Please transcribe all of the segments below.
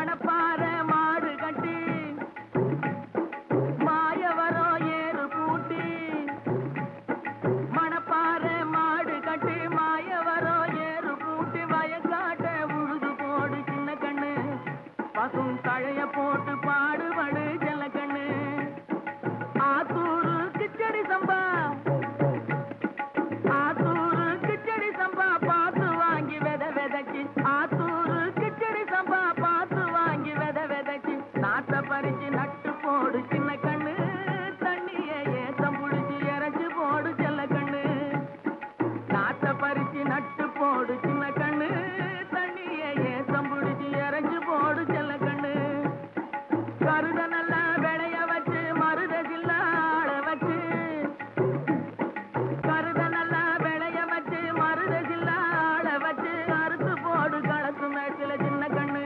மணப்பாறை மாடு கட்டி மாயவரம் ஏறு பூட்டி மணப்பாறை மாடு கட்டி மாயவரம் ஏறு பூட்டி வயக்காட்ட உழுது போடு சின்ன கண்ணு பசும் தழைய போட்டு பாடுபடு செல்ல கண்ணு ஆத்தூரு கிச்சடி சம்பா ஆத்தூரு கிச்சடி சம்பா பார்த்து வாங்கி வித விதைக்கு ஆத்தூரு கிச்சடி சம்பா பார்த்து வாங்கி வித விதைக்கு நாட்டை பறிச்சு நட்டு போடு சின்ன கண்ணு தண்ணிய ஏத்தம் புடிச்சு இறச்சி போடு செல்ல கண்ணு நாட்டை பறிச்சு நட்டு போடு சின்ன கண்ணு தண்ணிய ஏத்தம் புடிச்சு இறச்சி போடு செல்ல கண்ணு கருத நல்லா விளைய வச்சு மருத சில்லாட வச்சு கருத நல்லா விளைய வச்சு மருத சில்லாட வச்சு அறுத்து போடு களத்து மேட்டில சின்ன கண்ணு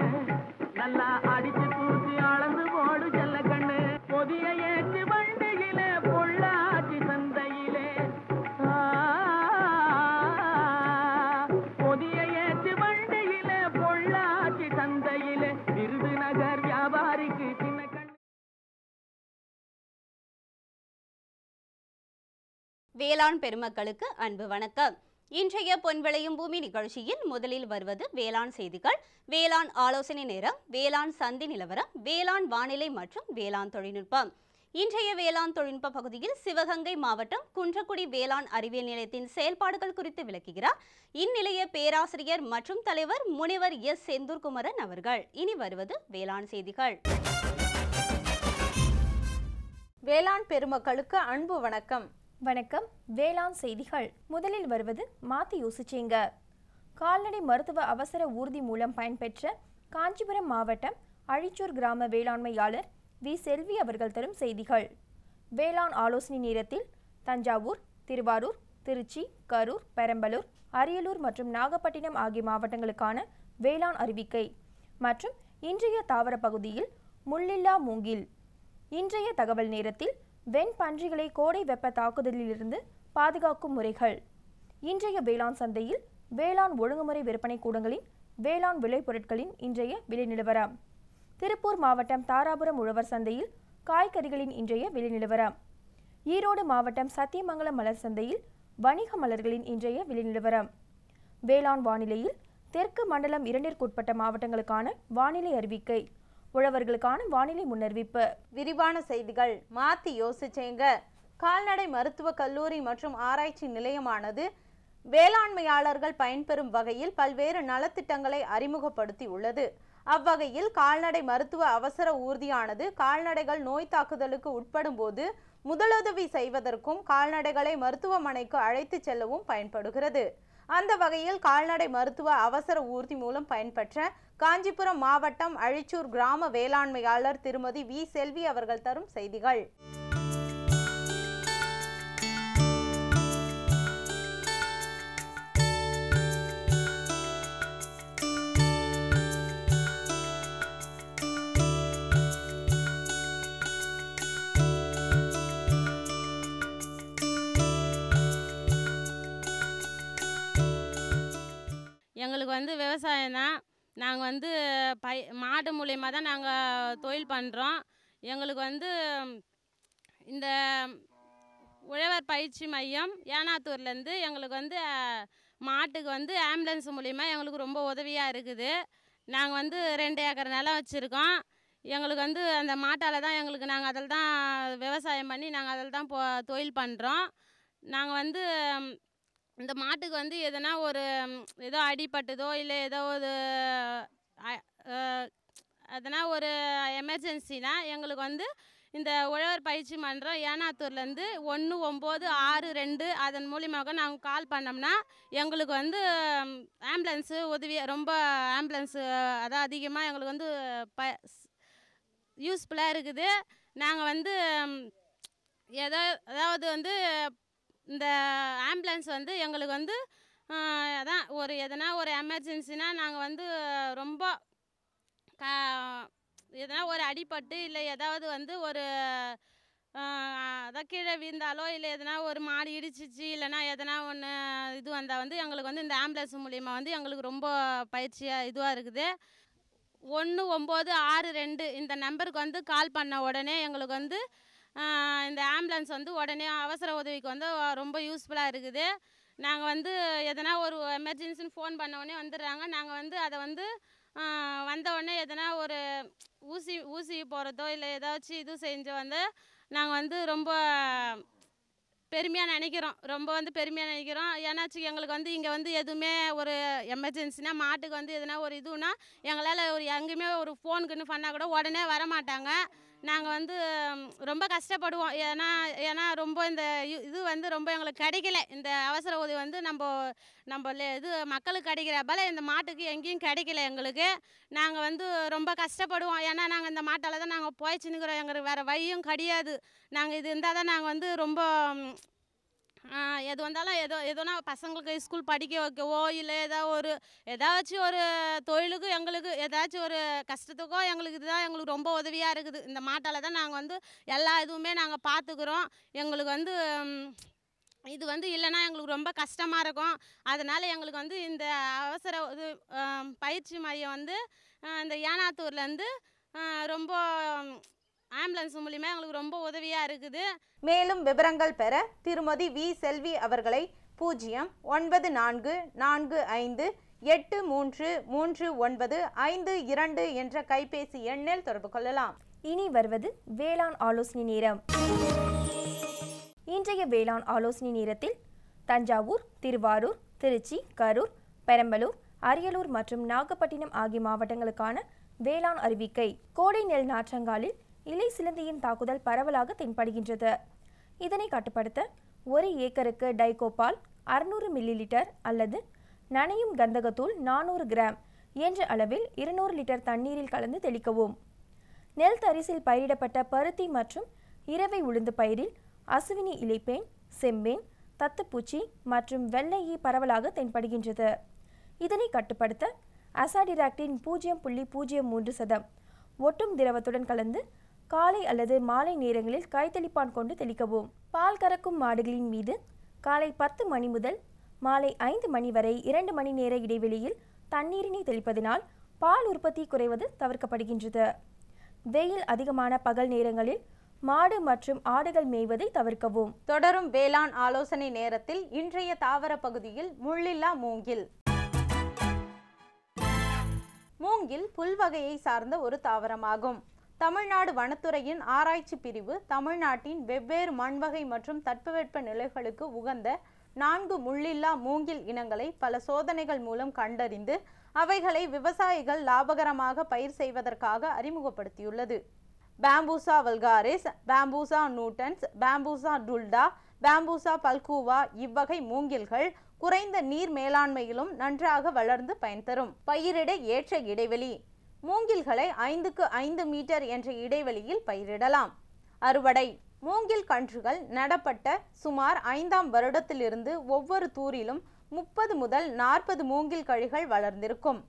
நல்லா அடிச்சு தூசி அளந்து போடு செல்ல கண்ணு பொதிய ஏற்று வண்டியில பொள்ளாச்சி சந்தையிலே பொதிய ஏற்று வண்டியில பொள்ளாச்சி சந்தையிலே விருதுநகர் வியாபாரிக்கு சின்ன கண்ணு. வேளாண் பெருமக்களுக்கு அன்பு வணக்கம். இன்றைய பொன் விளையும் பூமி நிகழ்ச்சியில் முதலில் வருவது வேளாண் செய்திகள், வேளாண் ஆலோசனை நேரம், வேளாண் சந்தை நிலவரம், வேளாண் வானிலை மற்றும் வேளாண் தொழில்நுட்பம். இன்றைய வேளாண் தொழில்நுட்ப பகுதியில் சிவகங்கை மாவட்டம் குன்றக்குடி வேளாண் அறிவியல் நிலையத்தின் செயல்பாடுகள் குறித்து விளக்குகிறார் இந்நிலைய பேராசிரியர் மற்றும் தலைவர் முனைவர் எஸ் செந்தூர்குமரன் அவர்கள். இனி வருவது வேளாண் செய்திகள். வேளாண் பெருமக்களுக்கு அன்பு வணக்கம். வணக்கம். வேளாண் செய்திகள். முதலில் வருவது மாத்தி யோசிச்சீங்க. கால்நடை மருத்துவ அவசர ஊர்தி மூலம் பயன்பெற்ற காஞ்சிபுரம் மாவட்டம் அழிச்சூர் கிராம வேளாண்மையாளர் வி செல்வி அவர்கள் தரும் செய்திகள். வேளாண் ஆலோசனை நேரத்தில் தஞ்சாவூர், திருவாரூர், திருச்சி, கரூர், பெரம்பலூர், அரியலூர் மற்றும் நாகப்பட்டினம் ஆகிய மாவட்டங்களுக்கான வேளாண் அறிவிக்கை மற்றும் இன்றைய தாவர பகுதியில் முள்ளில்லா மூங்கில். இன்றைய தகவல் நேரத்தில் வெண்பன்றிகளை கோடை வெப்ப தாக்குதலிலிருந்து பாதுகாக்கும் முறைகள். இன்றைய வேளாண் சந்தையில் வேளாண் ஒழுங்குமுறை விற்பனை கூடங்களின் வேளாண் விளைபொருட்களின் இன்றைய விலை நிலவரம். திருப்பூர் மாவட்டம் தாராபுரம் உழவர் சந்தையில் காய்கறிகளின் இன்றைய விலை நிலவரம். ஈரோடு மாவட்டம் சத்தியமங்கலம் மலர் சந்தையில் வணிக மலர்களின் இன்றைய விலை நிலவரம். வேளாண் வானிலையில் தெற்கு மண்டலம் 2ற்குட்பட்ட மாவட்டங்களுக்கான வானிலை அறிவிக்கை, உழவர்களுக்கான வானிலை முன்னறிவிப்பு. விரிவான செய்திகள். மாத்தி யோசிச்சேங்க. கால்நடை மருத்துவக் கல்லூரி மற்றும் ஆராய்ச்சி நிலையமானது வேளாண்மையாளர்கள் பயன்பெறும் வகையில் பல்வேறு நலத்திட்டங்களை அறிமுகப்படுத்தி உள்ளது. அவ்வகையில் கால்நடை மருத்துவ அவசர ஊர்தியானது கால்நடைகள் நோய் தாக்குதலுக்கு உட்படும் போது முதலுதவி செய்வதற்கும் கால்நடைகளை மருத்துவமனைக்கு அழைத்து செல்லவும் பயன்படுகிறது. அந்த வகையில் கால்நடை மருத்துவ அவசர ஊர்தி மூலம் பயன்பெற்ற காஞ்சிபுரம் மாவட்டம் அழிச்சூர் கிராம வேளாண்மையாளர் திருமதி வி செல்வி அவர்கள் தரும் செய்திகள். எங்களுக்கு விவசாயம் தான். நாங்கள் மாடு மூலயமா தான் நாங்கள் தொழில் பண்ணுறோம். எங்களுக்கு இந்த உழவர் பயிற்சி மையம் ஏனாத்தூர்லேருந்து எங்களுக்கு மாட்டுக்கு ஆம்புலன்ஸ் மூலிமா எங்களுக்கு ரொம்ப உதவியாக இருக்குது. நாங்கள் 2 ஏக்கர் நிலம் வச்சுருக்கோம். எங்களுக்கு அந்த மாட்டால் தான் நாங்கள் அதில் தான் விவசாயம் பண்ணி நாங்கள் அதில் தான் தொழில் பண்ணுறோம். நாங்கள் இந்த மாட்டுக்கு எதனா ஏதோ அடிபட்டதோ இல்லை ஏதோ எதனா ஒரு எமர்ஜென்சினா எங்களுக்கு இந்த உழவர் பயிற்சி மன்றம் ஏனாத்தூர்லேருந்து 1962 அதன் மூலியமாக நாங்கள் கால் பண்ணோம்னா எங்களுக்கு ஆம்புலன்ஸு உதவி ரொம்ப ஆம்புலன்ஸு அதான் அதிகமாக எங்களுக்கு யூஸ்ஃபுல்லாக இருக்குது. நாங்கள் அதாவது இந்த ஆம்புலன்ஸ் எங்களுக்கு அதான் எதனா ஒரு எமர்ஜென்சினா நாங்கள் ரொம்ப எதனா ஒரு அடிபட்டு இல்லை ஏதாவது ஒரு அதான் கீழே விழுந்தாலோ இல்லை எதனா ஒரு மாடு இடிச்சிச்சு இல்லைனா எதனா ஒன்று இது வந்தால் எங்களுக்கு இந்த ஆம்புலன்ஸ் மூலிமா எங்களுக்கு ரொம்ப பயிற்சியாக இதுவாக இருக்குது. 1962 இந்த நம்பருக்கு வந்து கால் பண்ண உடனே எங்களுக்கு வந்து இந்த ஆம்புலன்ஸ் வந்து உடனே அவசர உதவிக்கு வந்து ரொம்ப யூஸ்ஃபுல்லாக இருக்குது. நாங்கள் வந்து எதனா ஒரு எமர்ஜென்சின்னு ஃபோன் பண்ண உடனே வந்துடுறாங்க. நாங்கள் வந்து அதை வந்து வந்த உடனே எதனா ஒரு ஊசி போகிறதோ இல்லை ஏதாச்சும் இது செஞ்சு வந்து நாங்கள் வந்து ரொம்ப பெருமையாக நினைக்கிறோம். ரொம்ப வந்து பெருமையாக நினைக்கிறோம். ஏன்னாச்சும் எங்களுக்கு வந்து இங்கே வந்து எதுவுமே ஒரு எமர்ஜென்சினா மாட்டுக்கு வந்து எதுனா ஒரு இதுனா எங்களால் ஒரு எங்கேயுமே ஒரு ஃபோனுக்குன்னு பண்ணால் கூட உடனே வரமாட்டாங்க. நாங்கள் வந்து ரொம்ப கஷ்டப்படுவோம். ஏன்னா ரொம்ப இந்த இது வந்து ரொம்ப எங்களுக்கு கிடைக்கல. இந்த அவசர உதவி வந்து நம்ம இது மக்களுக்கு கிடைக்கிற போல இந்த மாட்டுக்கு எங்கேயும் கிடைக்கல எங்களுக்கு. நாங்கள் வந்து ரொம்ப கஷ்டப்படுவோம். ஏன்னா நாங்கள் இந்த மாட்டால் தான் நாங்கள் போய்ச்சின்னுக்கிறோம். எங்களுக்கு வேறு வழியும் கிடையாது. நாங்கள் இது இருந்தால் தான் நாங்கள் வந்து ரொம்ப எது வந்தாலும் எதோனா பசங்களுக்கு ஸ்கூல் படிக்க வைக்கவோ இல்லை ஏதாச்சும் ஒரு தொழிலுக்கு எங்களுக்கு ஏதாச்சும் ஒரு கஷ்டத்துக்கோ எங்களுக்கு இதுதான் எங்களுக்கு ரொம்ப உதவியாக இருக்குது. இந்த மாட்டால் தான் நாங்கள் வந்து எல்லா இதுவுமே நாங்கள் பார்த்துக்குறோம். எங்களுக்கு வந்து இது வந்து இல்லைன்னா எங்களுக்கு ரொம்ப கஷ்டமாக இருக்கும். அதனால் எங்களுக்கு வந்து இந்த அவசர இது பயிற்சி மையம் வந்து இந்த ஏனாத்தூர்லேருந்து ரொம்ப ஆம்புலன்ஸ் மூலிமா எங்களுக்கு ரொம்ப உதவியாக இருக்குது. மேலும் விவரங்கள் பெற திருமதி வி செல்வி அவர்களை 09458333952 என்ற கைபேசி எண்ணில் தொடர்பு கொள்ளலாம். இனி வருவது வேளாண் ஆலோசனை நேரம். இன்றைய வேளாண் ஆலோசனை நேரத்தில் தஞ்சாவூர், திருவாரூர், திருச்சி, கரூர், பெரம்பலூர், அரியலூர் மற்றும் நாகப்பட்டினம் ஆகிய மாவட்டங்களுக்கான வேளாண் அறிவிக்கை. கோடை நெல் நாற்றங்காலில் இலை சிலந்தியின் தாக்குதல் பரவலாக தென்படுகின்றது. இதனை கட்டுப்படுத்த 1 ஏக்கருக்கு டைகோபால் 600 மில்லிலிட்டர் அல்லது நனையும் கந்தகத்தூள் 400 கிராம் என்ற அளவில் 200 லிட்டர் தண்ணீரில் கலந்து தெளிக்கவும். நெல் தரிசில் பயிரிடப்பட்ட பருத்தி மற்றும் இரவை உளுந்து பயிரில் அசுவினி இலைப்பேன், செம்பேன், தத்துப்பூச்சி மற்றும் வெள்ளை ஈ பரவலாக தென்படுகின்றது. இதனை கட்டுப்படுத்த அசாடிராக்டின் 0.03% ஒட்டும் திரவத்துடன் கலந்து காலை அல்லது மாலை நேரங்களில் கைத்தெளிப்பான் கொண்டு தெளிக்கவும். பால் கறக்கும் மாடுகளின் மீது காலை 10 மணி முதல் மாலை 5 மணி வரை 2 மணி நேர இடைவெளியில் தண்ணீரினை தெளிப்பதனால் பால் உற்பத்தி குறைவது தவிர்க்கப்படுகின்றது. வெயில் அதிகமான பகல் நேரங்களில் மாடு மற்றும் ஆடுகள் மேய்வதை தவிர்க்கவும். தொடரும் வேளாண் ஆலோசனை நேரத்தில் இன்றைய தாவர பகுதியில் முள்ளில்லா மூங்கில். மூங்கில் புல்வகையை சார்ந்த ஒரு தாவரமாகும். தமிழ்நாடு வனத்துறையின் ஆராய்ச்சி பிரிவு தமிழ்நாட்டின் வெவ்வேறு மண்வகை மற்றும் தட்பவெட்ப நிலைகளுக்கு உகந்த 4 முள்ளில்லா மூங்கில் இனங்களை பல சோதனைகள் மூலம் கண்டறிந்து அவைகளை விவசாயிகள் லாபகரமாக பயிர் செய்வதற்காக அறிமுகப்படுத்தியுள்ளது. பாம்பூசா வல்காரிஸ், பாம்பூசா நூட்டன்ஸ், பாம்பூசா டுல்டா, பாம்பூசா பல்கூவா இவ்வகை மூங்கில்கள் குறைந்த நீர் மேலாண்மையிலும் நன்றாக வளர்ந்து பயன் தரும். பயிரிட ஏற்ற இடைவெளி. மூங்கில்களை 5க்கு 5 மீட்டர் என்ற இடைவெளியில் பயிரிடலாம். அறுவடை. மூங்கில் கன்றுகள் நடப்பட்ட சுமார் 5ஆம் வருடத்திலிருந்து ஒவ்வொரு தூரிலும் 30 முதல் 40 மூங்கில் கழிகள் வளர்ந்திருக்கும்.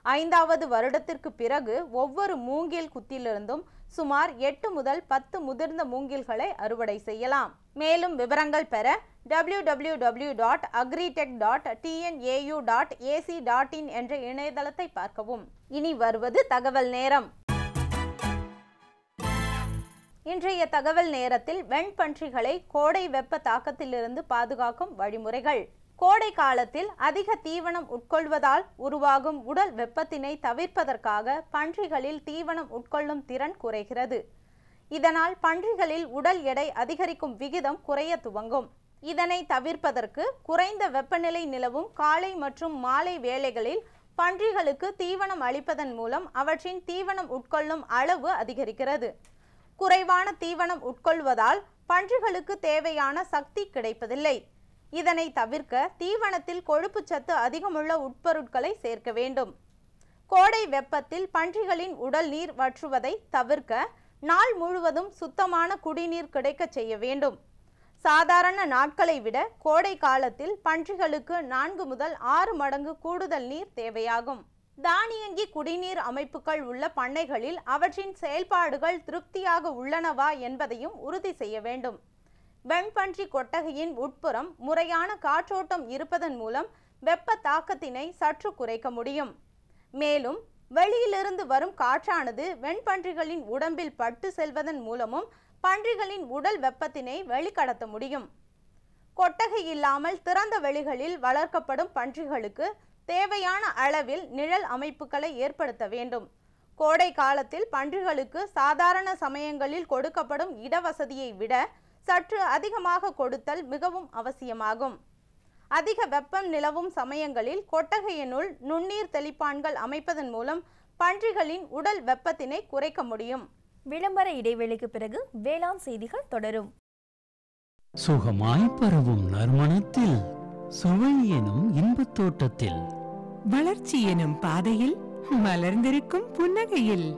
5வது வருடத்திற்கு பிறகு ஒவ்வொரு மூங்கில் குத்திலிருந்தும் சுமார் 8 முதல் 10 முதிர்ந்த மூங்கில்களை அறுவடை செய்யலாம். மேலும் விவரங்கள் பெற www.agritech.tnau.ac.in என்ற இணையதளத்தை பார்க்கவும். இனி வருவது தகவல் நேரம். இன்றைய தகவல் நேரத்தில் வெண்பன்றிகளை கோடை வெப்ப தாக்கத்திலிருந்து பாதுகாக்கும் வழிமுறைகள். கோடை காலத்தில் அதிக தீவனம் உட்கொள்வதால் உருவாகும் உடல் வெப்பத்தினை தவிர்ப்பதற்காக பன்றிகளில் தீவனம் உட்கொள்ளும் திறன் குறைகிறது. இதனால் பன்றிகளில் உடல் எடை அதிகரிக்கும் விகிதம் குறைய துவங்கும். இதனை தவிர்ப்பதற்கு குறைந்த வெப்பநிலை நிலவும் காலை மற்றும் மாலை வேளைகளில் பன்றிகளுக்கு தீவனம் அளிப்பதன் மூலம் அவற்றின் தீவனம் உட்கொள்ளும் அளவு அதிகரிக்கிறது. குறைவான தீவனம் உட்கொள்வதால் பன்றிகளுக்கு தேவையான சக்தி கிடைப்பதில்லை. இதனை தவிர்க்க தீவனத்தில் கொழுப்பு சத்து அதிகமுள்ள உட்பொருட்களை சேர்க்க வேண்டும். கோடை வெப்பத்தில் பன்றிகளின் உடல் நீர் வற்றுவதை தவிர்க்க நாள் முழுவதும் சுத்தமான குடிநீர் கிடைக்க செய்ய வேண்டும். சாதாரண நாட்களை விட கோடை காலத்தில் பன்றிகளுக்கு 4 முதல் 6 மடங்கு கூடுதல் நீர் தேவையாகும். தானியங்கி குடிநீர் அமைப்புகள் உள்ள பண்ணைகளில் அவற்றின் செயல்பாடுகள் திருப்தியாக உள்ளனவா என்பதையும் உறுதி செய்ய வேண்டும். வெண்பன்றி கொட்டகையின் உட்புறம் முறையான காற்றோட்டம் இருப்பதன் மூலம் வெப்ப தாக்கத்தினை சற்று குறைக்க முடியும். மேலும் வெளியிலிருந்து வரும் காற்றானது வெண்பன்றிகளின் உடம்பில் பட்டு செல்வதன் மூலமும் பன்றிகளின் உடல் வெப்பத்தினை வெளிக்கடத்த முடியும். கொட்டகை இல்லாமல் திறந்த வெளிகளில் வளர்க்கப்படும் பன்றிகளுக்கு தேவையான அளவில் நிழல் அமைப்புகளை ஏற்படுத்த வேண்டும். கோடை காலத்தில் பன்றிகளுக்கு சாதாரண சமயங்களில் கொடுக்கப்படும் இடவசதியை விட சற்று அதிகமாக கொடுத்தல் மிகவும் அவசியமாகும். அதிக வெப்பம் நிலவும் சமயங்களில் கொட்டகையினுள் நுண்ணீர் தெளிப்பான்கள் அமைப்பதன் மூலம் பன்றிகளின் உடல் வெப்பத்தினை குறைக்க முடியும். விளம்பர இடைவேளைக்கு பிறகு வேளாண் செய்திகள் தொடரும். சுகமாய் பரவும் நறுமணத்தில், சுவை எனும் இன்பத் தோட்டத்தில், வளர்ச்சி எனும் பாதையில், மலர்ந்திருக்கும் புன்னகையில்,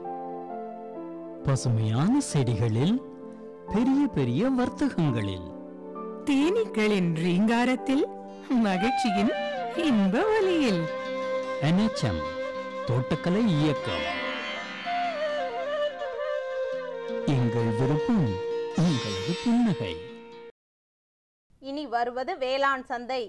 பசுமையான செடிகளில், பெரிய பெரிய வர்த்தகங்களில், தேனீக்களின் ரீங்காரத்தில், மகிழ்ச்சியின் இன்ப ஒலியில். NHM தோட்டக்கலை இயக்கம். எங்கள் விருப்பம் உங்களது புன்னகை. இனி வருவது வேளாண் சந்தை.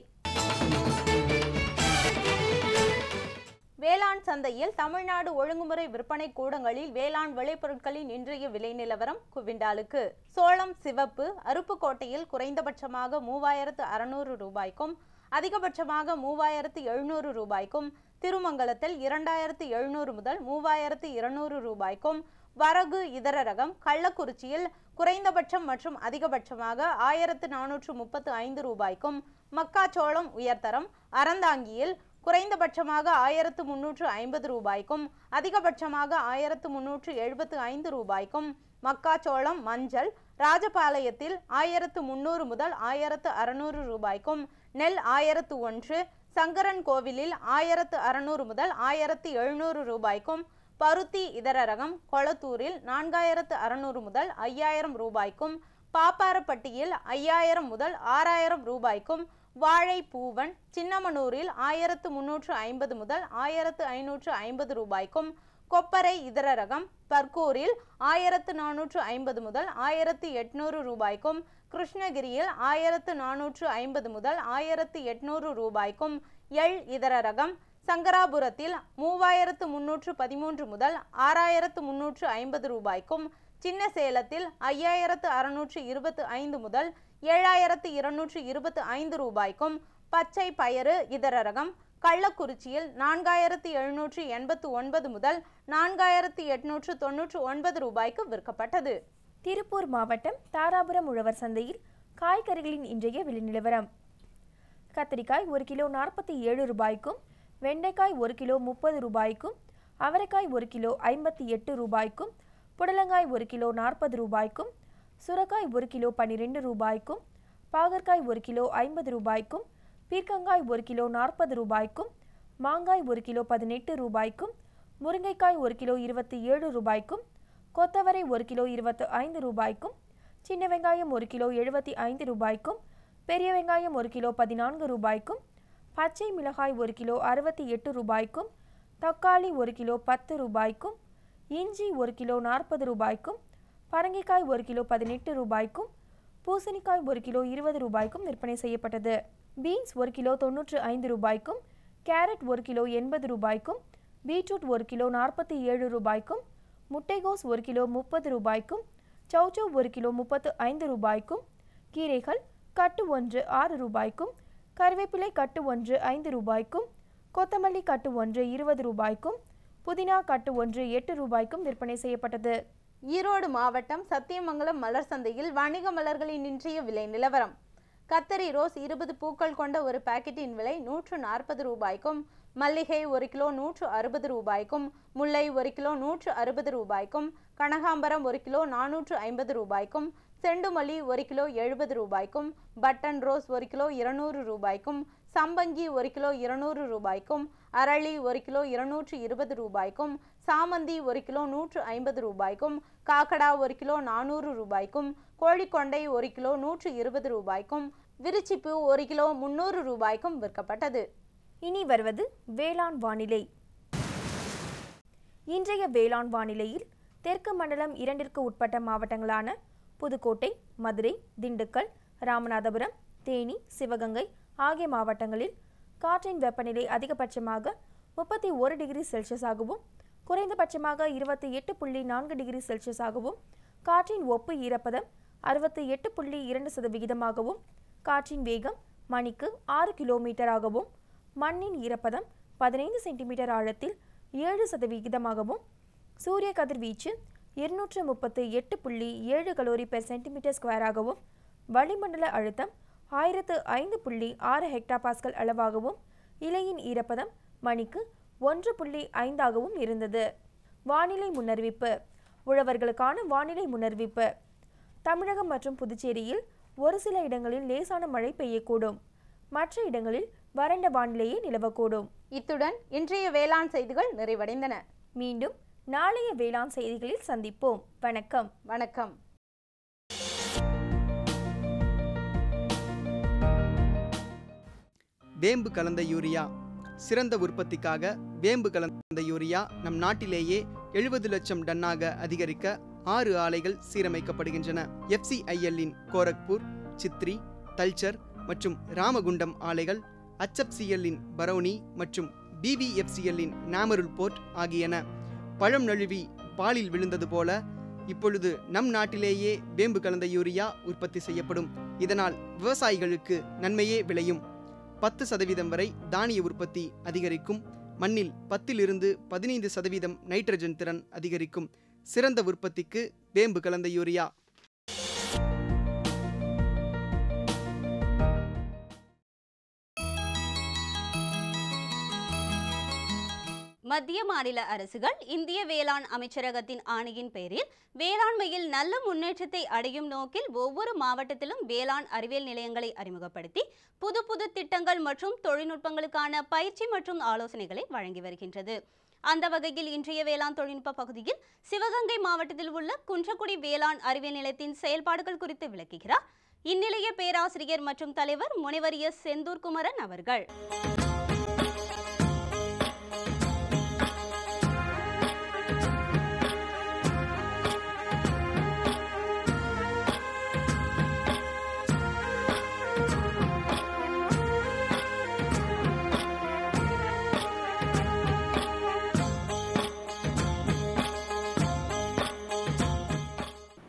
வேளாண் சந்தையில் தமிழ்நாடு ஒழுங்குமுறை விற்பனை கூடங்களில் வேளாண் விளைபொருட்களின் இன்றைய விலை நிலவரம் குவிண்டாலுக்கு சோளம் சிவப்பு அருப்புக்கோட்டையில் குறைந்தபட்சமாக 3600 ரூபாய்க்கும் அதிகபட்சமாக 3700 ரூபாய்க்கும், திருமங்கலத்தில் 2700 முதல் 3200 ரூபாய்க்கும், வரகு இதர ரகம் கள்ளக்குறிச்சியில் குறைந்தபட்சம் மற்றும் அதிகபட்சமாக 1435 ரூபாய்க்கும், மக்காச்சோளம் உயர்தரம் அறந்தாங்கியில் குறைந்தபட்சமாக 1350 ரூபாய்க்கும் அதிகபட்சமாக 1375 ரூபாய்க்கும், மக்காச்சோளம் மஞ்சள் ராஜபாளையத்தில் 1300 முதல் 1600 ரூபாய்க்கும், நெல் 1001 சங்கரன் கோவிலில் 1600 முதல் 1700 ரூபாய்க்கும், பருத்தி இதர ரகம் கொளத்தூரில் 4600 முதல் 5000 ரூபாய்க்கும், பாப்பாரப்பட்டியில் 5000 முதல் 6000 ரூபாய்க்கும், வாழை பூவன் சின்னமனூரில் 1350 முதல் 1550 ரூபாய்க்கும், கொப்பரை இதர ரகம் பர்கூரில் 1450 முதல் 1800 ரூபாய்க்கும், கிருஷ்ணகிரியில் 1450 முதல் 1800 ரூபாய்க்கும், எள் இதர ரகம் சங்கராபுரத்தில் 3313 முதல் 6350 ரூபாய்க்கும், சின்ன சேலத்தில் 5625 முதல் 7225 ரூபாய்க்கும், பச்சை பயறு இதர ரகம் கள்ளக்குறிச்சியில் 4789 முதல் 4899 ரூபாய்க்கு விற்கப்பட்டது. திருப்பூர் மாவட்டம் தாராபுரம் உழவர் சந்தையில் காய்கறிகளின் இன்றைய விலை நிலவரம். கத்திரிக்காய் 1 கிலோ 47 ரூபாய்க்கும், வெண்டைக்காய் 1 கிலோ 30 ரூபாய்க்கும், அவரைக்காய் 1 கிலோ 58 ரூபாய்க்கும், புடலங்காய் 1 கிலோ 40 ரூபாய்க்கும், சுரக்காய் 1 கிலோ 12 ரூபாய்க்கும், பாகற்காய் 1 கிலோ 50 ரூபாய்க்கும், பீர்க்கங்காய் 1 கிலோ 40 ரூபாய்க்கும், மாங்காய் 1 கிலோ 18 ரூபாய்க்கும், முருங்கைக்காய் 1 கிலோ 27 ரூபாய்க்கும், கொத்தவரை 1 கிலோ 25 ரூபாய்க்கும், சின்ன வெங்காயம் 1 கிலோ 75 ரூபாய்க்கும், பெரிய வெங்காயம் 1 கிலோ 14 ரூபாய்க்கும், பச்சை மிளகாய் 1 கிலோ 68 ரூபாய்க்கும், தக்காளி 1 கிலோ 10 ரூபாய்க்கும், இஞ்சி 1 கிலோ 40 ரூபாய்க்கும், பரங்கிக்காய் 1 கிலோ 18 ரூபாய்க்கும், பூசணிக்காய் 1 கிலோ 20 ரூபாய்க்கும் விற்பனை செய்யப்பட்டது. பீன்ஸ் 1 கிலோ 95 ரூபாய்க்கும், கேரட் 1 கிலோ 80 ரூபாய்க்கும், பீட்ரூட் 1 கிலோ 47 ரூபாய்க்கும், முட்டைகோஸ் 1 கிலோ 30 ரூபாய்க்கும், சௌச்சௌ 1 கிலோ 35 ரூபாய்க்கும், கீரைகள் கட்டு 1 6 ரூபாய்க்கும், கருவேப்பிலை கட்டு 1 5 ரூபாய்க்கும், கொத்தமல்லி கட்டு 1 20 ரூபாய்க்கும், புதினா கட்டு 1 8 ரூபாய்க்கும் விற்பனை செய்யப்பட்டது. ஈரோடு மாவட்டம் சத்தியமங்கலம் மலர் சந்தையில் வணிக மலர்களின் இன்றைய விலை நிலவரம். கத்தரி ரோஸ் 20 பூக்கள் கொண்ட ஒரு பாக்கெட்டின் விலை 140 ரூபாய்க்கும், மல்லிகை 1 கிலோ 160 ரூபாய்க்கும், முல்லை 1 கிலோ 160 ரூபாய்க்கும், கனகாம்பரம் 1 கிலோ 450 ரூபாய்க்கும், செண்டுமல்லி 1 கிலோ 70 ரூபாய்க்கும், பட்டன் ரோஸ் 1 கிலோ 200 ரூபாய்க்கும், சம்பங்கி 1 கிலோ 200 ரூபாய்க்கும், அரளி 1 கிலோ 220 ரூபாய்க்கும், சாமந்தி 1 கிலோ 150 ரூபாய்க்கும், காக்கடா 1 கிலோ 400 ரூபாய்க்கும், கோழிக்கொண்டை 1 கிலோ 120 ரூபாய்க்கும், விரிச்சிப்பு 1 கிலோ 300 ரூபாய்க்கும் விற்கப்பட்டது. இனி வருவது வேளாண் வானிலை. இன்றைய வேளாண் வானிலையில் தெற்கு மண்டலம் 2ற்கு உட்பட்ட மாவட்டங்களான புதுக்கோட்டை, மதுரை, திண்டுக்கல், ராமநாதபுரம், தேனி, சிவகங்கை ஆகிய மாவட்டங்களில் காற்றின் வெப்பநிலை அதிகபட்சமாக 31 டிகிரி செல்சியஸாகவும் குறைந்தபட்சமாக 28.4 டிகிரி செல்சியஸாகவும், காற்றின் ஒப்பு ஈரப்பதம் 68.2%, காற்றின் வேகம் மணிக்கு 6 கிலோமீட்டராகவும், மண்ணின் ஈரப்பதம் 15 சென்டிமீட்டர் ஆழத்தில் 7%, சூரிய கதிர்வீச்சு 238.7 கலோரி பெர் சென்டிமீட்டர் ஸ்கொயராகவும், வளிமண்டல அழுத்தம் 1005.6 ஹெக்டாபாஸ்கல் அளவாகவும், இலையின் ஈரப்பதம் மணிக்கு 1.5 இருந்தது. வானிலை முன்னறிவிப்பு. உழவர்களுக்கான வானிலை முன்னறிவிப்பு. தமிழகம் மற்றும் புதுச்சேரியில் ஒரு சில இடங்களில் லேசான மழை பெய்யக்கூடும். மற்ற இடங்களில் வறண்ட வானிலையே நிலவக்கூடும். இத்துடன் இன்றைய வேளாண் செய்திகள் நிறைவடைந்தன. மீண்டும் நாளைய வேளாண் செய்திகளில் சந்திப்போம். வணக்கம். வணக்கம். வேம்பு கலந்த யூரியா. சிறந்த உற்பத்திக்காக வேம்பு கலந்த யூரியா நம் நாட்டிலேயே 70 லட்சம் டன்னாக அதிகரிக்க 6 ஆலைகள் சீரமைக்கப்படுகின்றன. FCIL-இன் கோரக்பூர், சித்ரி, தல்ச்சர் மற்றும் ராமகுண்டம் ஆலைகள், HFCL-இன் பரௌனி மற்றும் BVFCL-இன் நாமருல் போர்ட் ஆகியன. பழம் நழுவி பாலில் விழுந்தது போல இப்பொழுது நம் நாட்டிலேயே வேம்பு கலந்த யூரியா உற்பத்தி செய்யப்படும். இதனால் விவசாயிகளுக்கு நன்மையே விளையும். 10% வரை தானிய உற்பத்தி அதிகரிக்கும். மண்ணில் 10 to 15% நைட்ரஜன் திறன் அதிகரிக்கும். சிறந்த உற்பத்திக்கு வேம்பு கலந்த யூரியா. மத்திய மாநில அரசுகள் இந்திய வேளாண் அமைச்சரகத்தின் ஆணையின் பேரில் வேளாண்மையில் நல்ல முன்னேற்றத்தை அடையும் நோக்கில் ஒவ்வொரு மாவட்டத்திலும் வேளாண் அறிவியல் நிலையங்களை அறிமுகப்படுத்தி புது புது திட்டங்கள் மற்றும் தொழில்நுட்பங்களுக்கான பயிற்சி மற்றும் ஆலோசனைகளை வழங்கி வருகின்றது. அந்த வகையில் இன்றைய வேளாண் தொழில்நுட்ப பகுதியில் சிவகங்கை மாவட்டத்தில் உள்ள குன்றக்குடி வேளாண் அறிவியல் நிலையத்தின் செயல்பாடுகள் குறித்து விளக்குகிறார் இந்நிலைய பேராசிரியர் மற்றும் தலைவர் முனைவர் எஸ். செந்தூர் குமரன் அவர்கள்.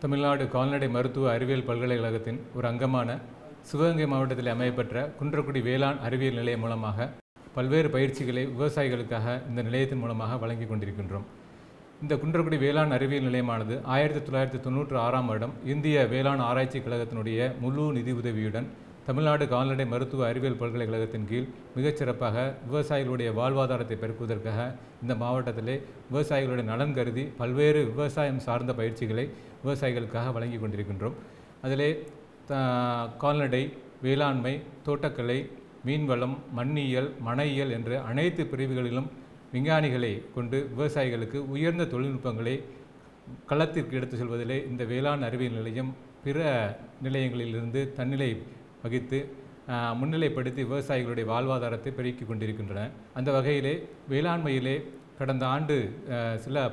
தமிழ்நாடு கால்நடை மருத்துவ அறிவியல் பல்கலைக்கழகத்தின் ஒரு அங்கமான சிவகங்கை மாவட்டத்தில் அமையப்பெற்ற குன்றக்குடி வேளாண் அறிவியல் நிலையம் மூலமாக பல்வேறு பயிற்சிகளை விவசாயிகளுக்காக இந்த நிலையத்தின் மூலமாக வழங்கி கொண்டிருக்கின்றோம். இந்த குன்றக்குடி வேளாண் அறிவியல் நிலையமானது 1996ஆம் வருடம் இந்திய வேளாண் ஆராய்ச்சி கழகத்தினுடைய முழு நிதி உதவியுடன் தமிழ்நாடு கால்நடை மருத்துவ அறிவியல் பல்கலைக்கழகத்தின் கீழ் மிகச்சிறப்பாக விவசாயிகளுடைய வாழ்வாதாரத்தை பெருக்குவதற்காக இந்த மாவட்டத்திலே விவசாயிகளுடைய நலன் கருதி பல்வேறு விவசாயம் சார்ந்த பயிற்சிகளை விவசாயிகளுக்காக வழங்கி கொண்டிருக்கின்றோம். அதிலே கால்நடை, வேளாண்மை, தோட்டக்கலை, மீன்வளம், மண்ணியல், மனையியல் என்ற அனைத்து பிரிவுகளிலும் விஞ்ஞானிகளை கொண்டு விவசாயிகளுக்கு உயர்ந்த தொழில்நுட்பங்களை களத்திற்கு எடுத்து செல்வதிலே இந்த வேளாண் அறிவியல் நிலையம் பிற நிலையங்களிலிருந்து தன்னிலை வகித்து முன்னிலைப்படுத்தி விவசாயிகளுடைய வாழ்வாதாரத்தை பெருக்கிக் கொண்டிருக்கின்றன. அந்த வகையிலே வேளாண்மையிலே கடந்த ஆண்டு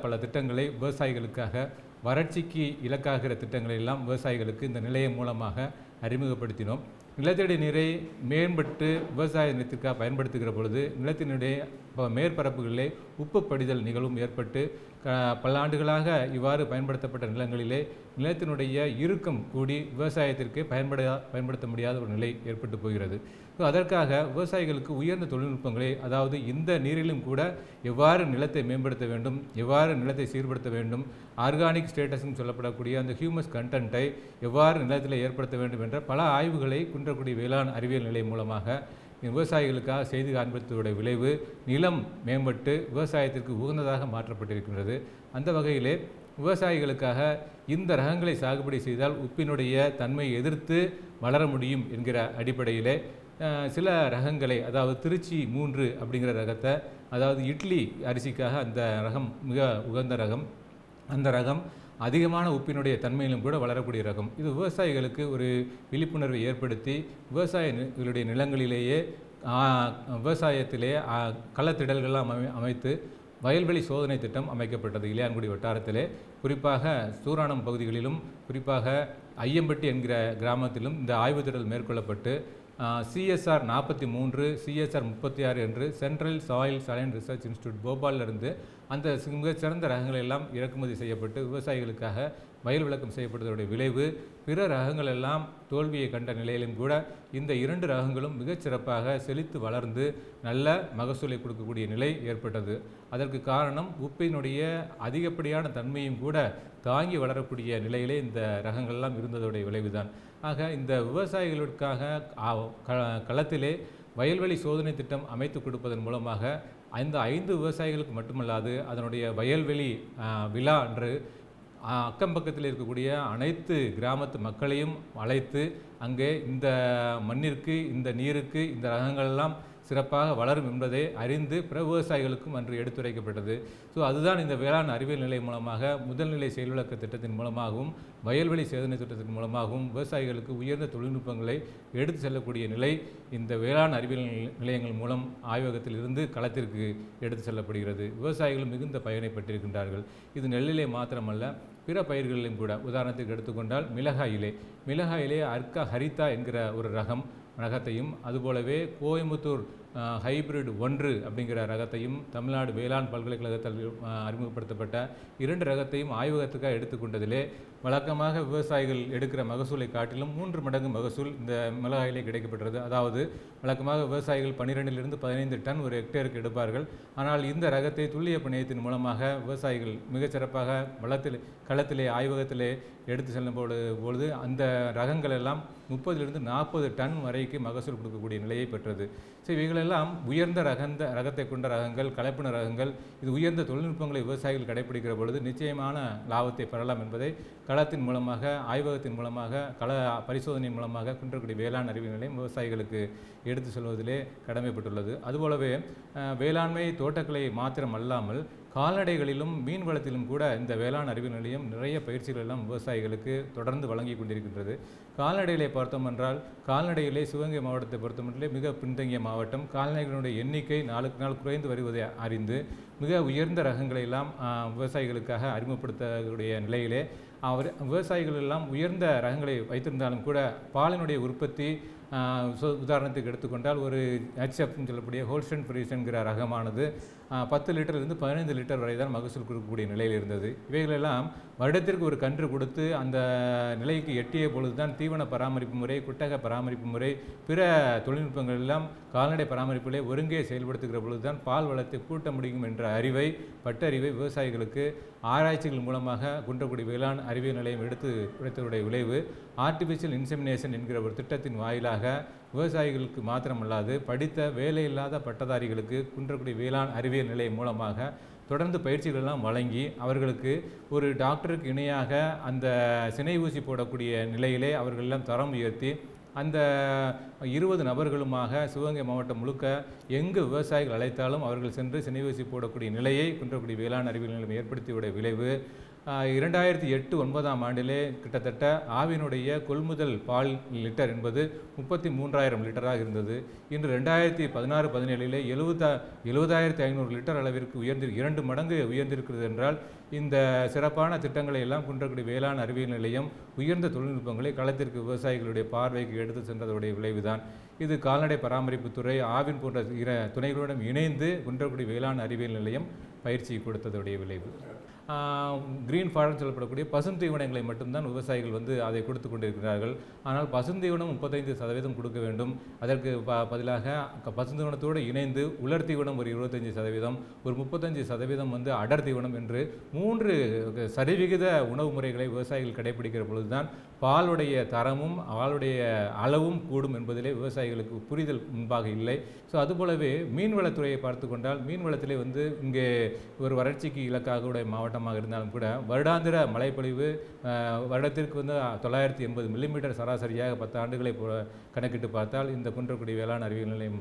பல திட்டங்களை விவசாயிகளுக்காக வறட்சிக்கு இலக்காகிற திட்டங்களை எல்லாம் விவசாயிகளுக்கு இந்த நிலையம் மூலமாக அறிமுகப்படுத்தினோம். நிலத்தடி நீரை மேம்பட்டு விவசாய நிலத்திற்காக பயன்படுத்துகிற பொழுது நிலத்தினுடைய மேற்பரப்புகளிலே உப்பு படிதல் நிகழ்வும் ஏற்பட்டு பல ஆண்டுகளாக இவ்வாறு பயன்படுத்தப்பட்ட நிலங்களிலே நிலத்தினுடைய இறுக்கம் கூடி விவசாயத்திற்கு பயன்படுத்த முடியாத ஒரு நிலை ஏற்பட்டு போகிறது. அதற்காக விவசாயிகளுக்கு உயர்ந்த தொழில்நுட்பங்களை, அதாவது இந்த நீரிலும் கூட எவ்வாறு நிலத்தை மேம்படுத்த வேண்டும், எவ்வாறு நிலத்தை சீர்படுத்த வேண்டும், ஆர்கானிக் ஸ்டேட்டஸ்ன்னு சொல்லப்படக்கூடிய அந்த ஹியூமஸ் கண்டென்ட்டை எவ்வாறு நிலத்தில் ஏற்படுத்த வேண்டும் என்ற பல ஆய்வுகளை குன்றக்குடி வேளாண் அறிவியல் நிலையம் மூலமாக விவசாயிகளுக்காக செய்து காண்பித்ததோட விளைவு நிலம் மேம்பட்டு விவசாயத்திற்கு உகந்ததாக மாற்றப்பட்டிருக்கின்றது. அந்த வகையிலே விவசாயிகளுக்காக இந்த ரகங்களை சாகுபடி செய்தால் உப்பினுடைய தன்மையை எதிர்த்து வளர முடியும் என்கிற அடிப்படையிலே சில ரகங்களை, அதாவது திருச்சி 3 அப்படிங்கிற ரகத்தை, அதாவது இட்லி அரிசிக்காக அந்த ரகம் மிக உகந்த ரகம். அந்த ரகம் அதிகமான உப்பினுடைய தன்மையிலும் கூட வளரக்கூடிய ரகம். இது விவசாயிகளுக்கு ஒரு விழிப்புணர்வை ஏற்படுத்தி விவசாயிகளுடைய நிலங்களிலேயே விவசாயத்திலே களத்திடல்கள்லாம் அமைத்து வயல்வெளி சோதனை திட்டம் அமைக்கப்பட்டது இளையான்குடி வட்டாரத்திலே. குறிப்பாக சூராணம் பகுதிகளிலும் குறிப்பாக ஐயம்பட்டி என்கிற கிராமத்திலும் இந்த ஆய்வு திடல் மேற்கொள்ளப்பட்டு CSR 43, CSR 36 என்று central soil saline research institute போபாலிலிருந்து அந்த மிகச்சிறந்த ரகங்கள் எல்லாம் இறக்குமதி செய்யப்பட்டு விவசாயிகளுக்காக வயல் விளக்கம் செய்யப்பட்டதோடைய விளைவு பிற ரகங்கள் எல்லாம் தோல்வியை கண்ட நிலையிலும் கூட இந்த 2 ரகங்களும் மிகச்சிறப்பாக செழித்து வளர்ந்து நல்ல மகசூலை கொடுக்கக்கூடிய நிலை ஏற்பட்டது. அதற்கு காரணம் உப்பினுடைய அதிகப்படியான தன்மையும் கூட தாங்கி வளரக்கூடிய நிலையிலே இந்த ரகங்கள்லாம் இருந்ததோடைய விளைவுதான். ஆக இந்த விவசாயிகளுக்காக களத்திலே வயல்வெளி சோதனை திட்டம் அமைத்து கொடுப்பதன் மூலமாக அந்த 5 விவசாயிகளுக்கு மட்டுமல்லாது அதனுடைய வயல்வெளி விழா அன்று அக்கம் பக்கத்தில் இருக்கக்கூடிய அனைத்து கிராமத்து மக்களையும் அழைத்து அங்கே இந்த மண்ணிற்கு இந்த நீருக்கு இந்த ரகங்களெல்லாம் சிறப்பாக வளரும் என்பதை அறிந்து பிற விவசாயிகளுக்கும் அன்று எடுத்துரைக்கப்பட்டது. ஸோ அதுதான் இந்த வேளாண் அறிவியல் நிலையம் மூலமாக முதல்நிலை செயல்விளக்க திட்டத்தின் மூலமாகவும் வயல்வெளி சேதனை திட்டத்தின் மூலமாகவும் விவசாயிகளுக்கு உயர்ந்த தொழில்நுட்பங்களை எடுத்து செல்லக்கூடிய நிலை இந்த வேளாண் அறிவியல் நிலையங்கள் மூலம் ஆய்வகத்தில் இருந்து களத்திற்கு எடுத்து செல்லப்படுகிறது. விவசாயிகள் மிகுந்த பயனை பெற்றிருக்கின்றார்கள். இது நெல்லிலே மாத்திரமல்ல பிற பயிர்களிலும் கூட. உதாரணத்துக்கு எடுத்துக்கொண்டால் மிளகாயிலே அர்க்கா ஹரிதா என்கிற ஒரு ரகத்தையும் அதுபோலவே கோயம்புத்தூர் ஹைபிரிட் 1 அப்படிங்கிற ரகத்தையும் தமிழ்நாடு வேளாண் பல்கலைக்கழகத்தில் அறிமுகப்படுத்தப்பட்ட 2 ரகத்தையும் ஆய்வகத்துக்காக எடுத்துக்கொண்டதிலே வழக்கமாக விவசாயிகள் எடுக்கிற மகசூலை காட்டிலும் 3 மடங்கு மகசூல் இந்த மிளகாயிலே கிடைக்கப்பட்டது. அதாவது வழக்கமாக விவசாயிகள் 12 to 15 டன் ஒரு ஹெக்டேருக்கு எடுப்பார்கள். ஆனால் இந்த ரகத்தை துல்லிய பிணையத்தின் மூலமாக விவசாயிகள் மிகச்சிறப்பாக களத்திலே ஆய்வகத்திலே எடுத்து செல்லும் பொழுது அந்த ரகங்கள் எல்லாம் 30 to 40 டன் வரைக்கு மகசூல் கொடுக்கக்கூடிய நிலையை பெற்றது. ஸோ இவைகளெல்லாம் உயர்ந்த ரகத்தை கொண்ட ரகங்கள், கலப்பின ரகங்கள். இது உயர்ந்த தொழில்நுட்பங்களை விவசாயிகள் கடைபிடிக்கிற பொழுது நிச்சயமான லாபத்தை பெறலாம் என்பதை களத்தின் மூலமாக ஆய்வகத்தின் மூலமாக கள பரிசோதனையின் மூலமாக குன்றக்குடி வேளாண் அறிவியல் நிலையம் விவசாயிகளுக்கு எடுத்து செல்வதிலே கடமைப்பட்டுள்ளது. அதுபோலவே வேளாண்மை தோட்டக்கலை மாத்திரம் அல்லாமல் கால்நடைகளிலும் மீன் வளத்திலும் கூட இந்த வேளாண் அறிவியல் நிலையம் நிறைய பயிற்சிகள் எல்லாம் விவசாயிகளுக்கு தொடர்ந்து வழங்கி கொண்டிருக்கின்றது. கால்நடைகளை பார்த்தோம் என்றால் கால்நடையிலே சிவகங்கை மாவட்டத்தை பொறுத்தமட்டிலே மிக பின்தங்கிய மாவட்டம். கால்நடைகளுடைய எண்ணிக்கை நாளுக்கு நாள் குறைந்து வருவதை அறிந்து மிக உயர்ந்த ரகங்களை எல்லாம் விவசாயிகளுக்காக அறிமுகப்படுத்தக்கூடிய நிலையிலே விவசாயிகள் எல்லாம் உயர்ந்த ரகங்களை வைத்திருந்தாலும் கூட பாலினுடைய உற்பத்தி உதாரணத்துக்கு எடுத்துக்கொண்டால் ஒரு HFன்னு சொல்லக்கூடிய ஹோல்ஸ்டன் ஃப்ரீசன்கிற ரகமானது 10 லிட்டர்லேருந்து 15 லிட்டர் வரை தான் மகசூல் கொடுக்கக்கூடிய நிலையில் இருந்தது. இவைகளெல்லாம் வருடத்திற்கு ஒரு கன்று கொடுத்து அந்த நிலைக்கு எட்டிய பொழுது தான் தீவன பராமரிப்பு முறை, குட்டக பராமரிப்பு முறை, பிற தொழில்நுட்பங்கள் எல்லாம் கால்நடை பராமரிப்பிலே ஒருங்கே செயல்படுத்துகிற பொழுது தான் பால் வளத்தை கூட்ட முடியும் என்ற பட்டறிவை விவசாயிகளுக்கு ஆராய்ச்சிகள் மூலமாக குன்றக்குடி வேளாண் அறிவியல் நிலையம் எடுத்து உரைத்ததுடைய விளைவு ஆர்டிஃபிஷியல் இன்செமினேஷன் என்கிற ஒரு திட்டத்தின் வாயிலாக விவசாயிகளுக்கு மாத்திரமல்லாது படித்த வேலையில்லாத பட்டதாரிகளுக்கு குன்றக்குடி வேளாண் அறிவியல் நிலையம் மூலமாக தொடர்ந்து பயிற்சிகள் எல்லாம் வழங்கி அவர்களுக்கு ஒரு டாக்டருக்கு இணையாக அந்த சினை ஊசி போடக்கூடிய நிலையிலே அவர்கள் எல்லாம் தரம் உயர்த்தி அந்த 20 நபர்களுமாக சிவகங்கை மாவட்டம் முழுக்க எங்கு விவசாயிகள் அழைத்தாலும் அவர்கள் சென்று சினை ஊசி போடக்கூடிய நிலையை குன்றக்குடி வேளாண் அறிவியல் நிலையம் ஏற்படுத்தியுடைய விளைவு 2008-09 ஆண்டிலே கிட்டத்தட்ட ஆவினுடைய கொள்முதல் பால் லிட்டர் என்பது 33,000 லிட்டராக இருந்தது. இன்று 2016-17 70,500 லிட்டர் அளவிற்கு 2 மடங்கு உயர்ந்திருக்கிறது என்றால் இந்த சிறப்பான திட்டங்களை எல்லாம் குன்றக்குடி வேளாண் அறிவியல் நிலையம் உயர்ந்த தொழில்நுட்பங்களை களத்திற்கு விவசாயிகளுடைய பார்வைக்கு எடுத்து சென்றதுடைய விளைவுதான். இது கால்நடை பராமரிப்புத்துறை, ஆவின் போன்ற துணைகளுடன் இணைந்து குன்றக்குடி வேளாண் அறிவியல் நிலையம் பயிற்சி கொடுத்ததுடைய விளைவு. கிரீன் ஃபார்ம் சொல்லப்படக்கூடிய பசுந்தீவனங்களை மட்டும்தான் விவசாயிகள் அதை கொடுத்து கொண்டிருக்கிறார்கள். ஆனால் பசுந்தீவனம் 35% கொடுக்க வேண்டும். அதற்கு பதிலாக பசுந்தீவனத்தோடு இணைந்து உலர் தீவனம் ஒரு 25%, ஒரு 35% அடர் தீவனம் என்று 3 சரிவிகித உணவு முறைகளை விவசாயிகள் கடைபிடிக்கிற பொழுதுதான் பாலுடைய தரமும் பாலுடைய அளவும் கூடும் என்பதிலே விவசாயிகளுக்கு புரிதல் முன்பாக இல்லை. ஸோ அதுபோலவே மீன்வளத்துறையை பார்த்து கொண்டால் மீன்வளத்திலே இங்கே ஒரு வறட்சிக்கு இலக்காக உடைய மாவட்டமாக இருந்தாலும் கூட வருடாந்திர மழைப்பொழிவு வருடத்திற்கு 980 மில்லிமீட்டர் சராசரியாக 10 ஆண்டுகளை கணக்கிட்டு பார்த்தால் இந்த குன்றக்குடி வேளாண் அறிவியல் நிலையம்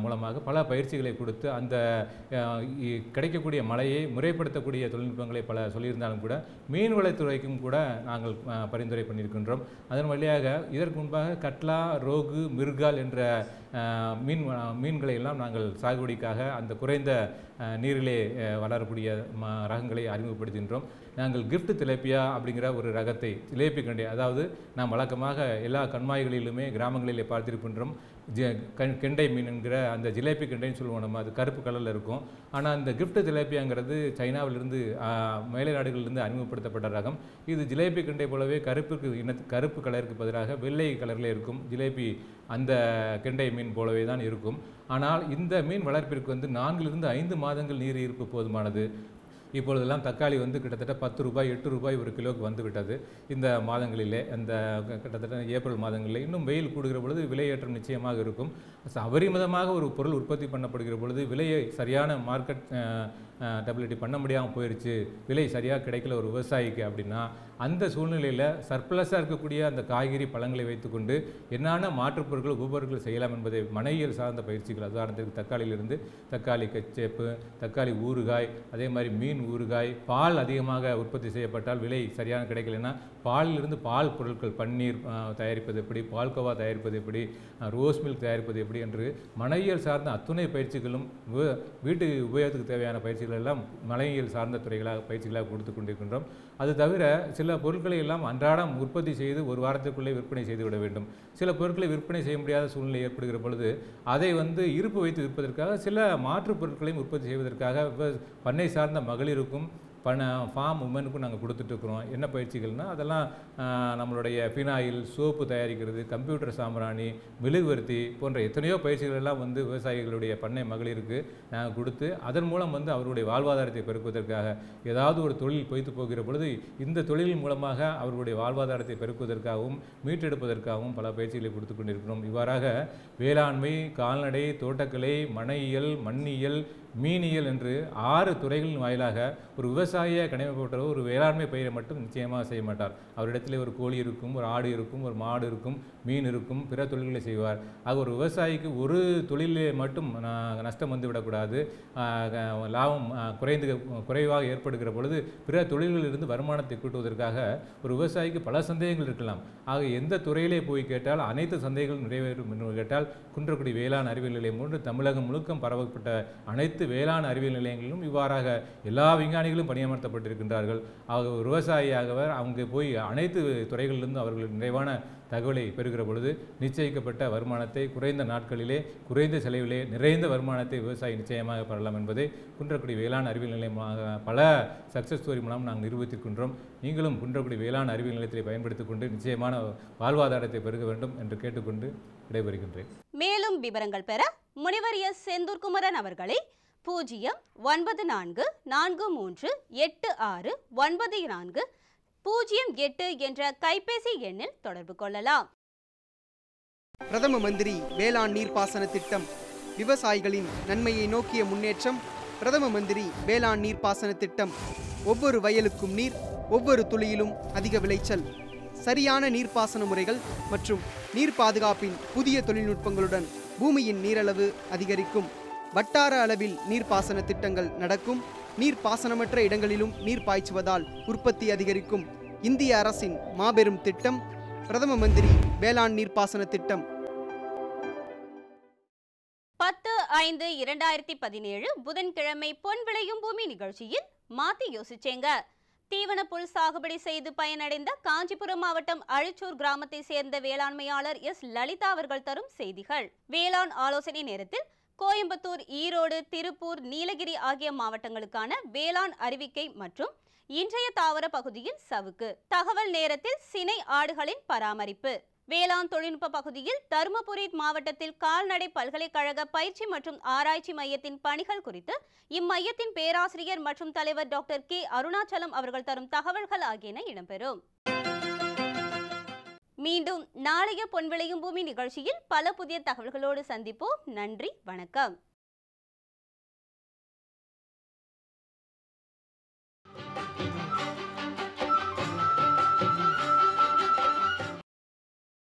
மூலமாக பல பயிற்சிகளை கொடுத்து அந்த கிடைக்கக்கூடிய மழையை முறைப்படுத்தக்கூடிய தொழில்நுட்பங்களை பல சொல்லியிருந்தாலும் கூட மீன்வளத்துறைக்கும் கூட நாங்கள் பரிந்துரை பண்ணியிருக்கின்றோம். அதன் வழியாக இதற்கு முன்பாக கட்லா, ரோகு, மிர்கால் என்ற மீன்களை எல்லாம் நாங்கள் சாகுபடிக்காக அந்த குறைந்த நீரிலே வளரக்கூடிய ரகங்களை அறிமுகப்படுத்துகின்றோம். நாங்கள் கிஃப்ட் திலேப்பியா அப்படிங்கிற ஒரு ரகத்தை ஜிலேபி கெண்டை, அதாவது நாம் வழக்கமாக எல்லா கண்மாய்களிலுமே கிராமங்களிலே பார்த்திருக்கின்றோம். கெண்டை மீன் என்கிற அந்த ஜிலேபி கெண்டைன்னு சொல்லுவோம் நம்ம, அது கருப்பு கலரில் இருக்கும். ஆனால் இந்த கிஃப்ட் திலேப்பியாங்கிறது சைனாவிலிருந்து மேலை நாடுகளிலிருந்து அறிமுகப்படுத்தப்பட்ட ரகம். இது ஜிலேபி கெண்டை போலவே கருப்பு கலருக்கு பதிலாக வெள்ளை கலரில் இருக்கும். ஜிலேபி அந்த கெண்டை மீன் போலவே தான் இருக்கும். ஆனால் இந்த மீன் வளர்ப்பிற்கு 4 to 5 மாதங்கள் நீர் இருப்பு போதுமானது. இப்பொழுதெல்லாம் தக்காளி கிட்டத்தட்ட 10 ரூபாய் 8 ரூபாய் ஒரு கிலோவுக்கு வந்துவிட்டது. இந்த மாதங்களிலே, அந்த கிட்டத்தட்ட ஏப்ரல் மாதங்களில் இன்னும் வெயில் கூடுகிற பொழுது விலையேற்றம் நிச்சயமாக இருக்கும். அபரிமிதமாக ஒரு பொருள் உற்பத்தி பண்ணப்படுகிற பொழுது விலையை சரியான மார்க்கெட் டெபிலிட்டி பண்ண முடியாமல் போயிடுச்சு, விலை சரியாக கிடைக்கல ஒரு விவசாயிக்கு அப்படின்னா, அந்த சூழ்நிலையில் சர்ப்ளஸாக இருக்கக்கூடிய அந்த காய்கறி பழங்களை வைத்துக்கொண்டு என்னென்ன மாற்றுப் பொருட்கள் உபபொருட்கள் செய்யலாம் என்பதை மனையியல் சார்ந்த பயிற்சிகள், உதாரணத்திற்கு தக்காளியிலிருந்து தக்காளி கெச்சப்பு, தக்காளி ஊறுகாய், அதே மாதிரி மீன் ஊறுகாய், பால் அதிகமாக உற்பத்தி செய்யப்பட்டால் விலை சரியான கிடைக்கலன்னா பாலிலிருந்து பால் பொருட்கள், பன்னீர் தயாரிப்பது எப்படி, பால்கோவா தயாரிப்பது எப்படி, ரோஸ் மில்க் தயாரிப்பது எப்படி என்று மனையியல் சார்ந்த அத்துணை பயிற்சிகளும் வீட்டு உபயோகத்துக்கு தேவையான பயிற்சிகள் எல்லாம் மனையியல் சார்ந்த பயிற்சிகளாக கொடுத்து கொண்டிருக்கின்றோம். அது தவிர சில பொருட்களை எல்லாம் அன்றாடம் உற்பத்தி செய்து ஒரு வாரத்திற்குள்ளே விற்பனை செய்து விட வேண்டும். சில பொருட்களை விற்பனை செய்ய முடியாத சூழ்நிலை ஏற்படுகிற பொழுது அதை இருப்பு வைத்து விற்பதற்காக சில மாற்றுப் பொருட்களையும் உற்பத்தி செய்வதற்காக பண்ணை சார்ந்த மகளிருக்கும் ஃபார்ம் உமனுக்கும் நாங்கள் கொடுத்துட்ருக்குறோம். என்ன பயிற்சிகள்னால் அதெல்லாம் நம்மளுடைய ஃபினாயில், சோப்பு தயாரிக்கிறது, கம்ப்யூட்டர் சாம்பிராணி, மெழுகுவர்த்தி போன்ற எத்தனையோ பயிற்சிகள் எல்லாம் விவசாயிகளுடைய பண்ணை மகளிருக்கு நாங்கள் கொடுத்து அதன் மூலம் அவருடைய வாழ்வாதாரத்தை பெருக்குவதற்காக, ஏதாவது ஒரு தொழில் பொய்த்து போகிற பொழுது இந்த தொழிலின் மூலமாக அவர்களுடைய வாழ்வாதாரத்தை பெருக்குவதற்காகவும் மீட்டெடுப்பதற்காகவும் பல பயிற்சிகளை கொடுத்து கொண்டிருக்கிறோம். இவ்வாறாக வேளாண்மை, கால்நடை, தோட்டக்கலை, மனையியல், மண்ணியல், மீனியல் என்று 6 துறைகளின் வாயிலாக ஒரு விவசாயியை கணிமைப்பட்டவர் ஒரு வேளாண்மை பயிரை மட்டும் நிச்சயமாக செய்ய மாட்டார். அவரிடத்திலே ஒரு கோழி இருக்கும், ஒரு ஆடு இருக்கும், ஒரு மாடு இருக்கும், மீன் இருக்கும், பிற தொழில்களை செய்வார். ஆக ஒரு விவசாயிக்கு ஒரு தொழிலே மட்டும் நஷ்டம் வந்துவிடக்கூடாது. லாபம் குறைவாக ஏற்படுகிற பொழுது பிற தொழில்களிலிருந்து வருமானத்தை கூட்டுவதற்காக ஒரு விவசாயிக்கு பல சந்தேகங்கள் இருக்கலாம். ஆக எந்த துறையிலே போய் கேட்டால் அனைத்து சந்தேகங்களும் நிறைவேறும் என்று கேட்டால் குன்றக்குடி வேளாண் அறிவியல் நிலையம் போன்று தமிழகம் முழுக்கம் பரவப்பட்ட அனைத்து வேளாண் அறிவியல் நிலையங்களிலும் இவ்வாறாக எல்லா விஞ்ஞானிகளும் பணியமர்த்தப்பட்டிருக்கின்றார்கள். ஆக விவசாயியாகவர் அவங்க போய் அனைத்து துறைகளிலிருந்து அவர்கள் நிறைவான தகவலை பெறுகிற பொழுது நிச்சயிக்கப்பட்ட வருமானத்தை குறைந்த நாட்களிலே, குறைந்த செலவிலே நிறைந்த வருமானத்தை விவசாயி நிச்சயமாக பெறலாம் என்பதை குன்றக்குடி வேளாண் அறிவியல் நிலையமாக பல சக்சஸ் ஸ்டோரி மூலம் நாங்கள் நிரூபித்திருக்கின்றோம். நீங்களும் குன்றக்குடி வேளாண் அறிவியல் நிலையத்தை பயன்படுத்திக் கொண்டு நிச்சயமான வாழ்வாதாரத்தை பெருக வேண்டும் என்று கேட்டுக்கொண்டு விடைபெறுகின்றேன். மேலும் விவரங்கள் பெற முனைவர் எஸ் செந்தூர்குமரன் அவர்களை 09486969408 என்ற கைபேசி எண்ணில் தொடர்பு கொள்ளலாம். பிரதம மந்திரி வேளாண் நீர்ப்பாசன திட்டம் விவசாயிகளின் நன்மையை நோக்கிய முன்னேற்றம். பிரதம மந்திரி வேளாண் நீர்ப்பாசன திட்டம் ஒவ்வொரு வயலுக்கும் நீர், ஒவ்வொரு துளியிலும் அதிக விளைச்சல். சரியான நீர்ப்பாசன முறைகள் மற்றும் நீர் பாதுகாப்பின் புதிய தொழில்நுட்பங்களுடன் பூமியின் நீரளவு அதிகரிக்கும். வட்டார அளவில் நீர்ப்பாசன திட்டங்கள் நடக்கும். நீர்ப்பாசனமற்ற இடங்களிலும் நீர் பாய்ச்சுவதால் உற்பத்தி அதிகரிக்கும். இந்திய அரசின் மாபெரும் திட்டம் பிரதம மந்திரி வேளாண் நீர்ப்பாசன திட்டம். 10/5/2017 புதன்கிழமை பொன் விளையும் பூமி நிகழ்ச்சியில் மாத்தி யோசிச்சேங்க. தீவன புல் சாகுபடி செய்து பயனடைந்த காஞ்சிபுரம் மாவட்டம் அழிச்சூர் கிராமத்தை சேர்ந்த வேளாண்மையாளர் எஸ் லலிதா அவர்கள் தரும் செய்திகள். வேளாண் ஆலோசனை நேரத்தில் கோயம்புத்தூர், ஈரோடு, திருப்பூர், நீலகிரி ஆகிய மாவட்டங்களுக்கான வேளாண் அறிவிக்கை மற்றும் இன்றைய தாவர பகுதியில் சவுக்கு தகவல் நேரத்தில் சினை ஆடுகளின் பராமரிப்பு. வேளாண் தொழில்நுட்ப பகுதியில் தருமபுரி மாவட்டத்தில் கால்நடை பல்கலைக்கழக பயிற்சி மற்றும் ஆராய்ச்சி மையத்தின் பணிகள் குறித்து இம்மையத்தின் பேராசிரியர் மற்றும் தலைவர் டாக்டர் கே அருணாச்சலம் அவர்கள் தரும் தகவல்கள் ஆகியன இடம்பெறும். மீண்டும் நாளைய பொன் விளையும் பூமி நிகழ்ச்சியில் பல புதிய தகவல்களோடு சந்திப்போம். நன்றி, வணக்கம்.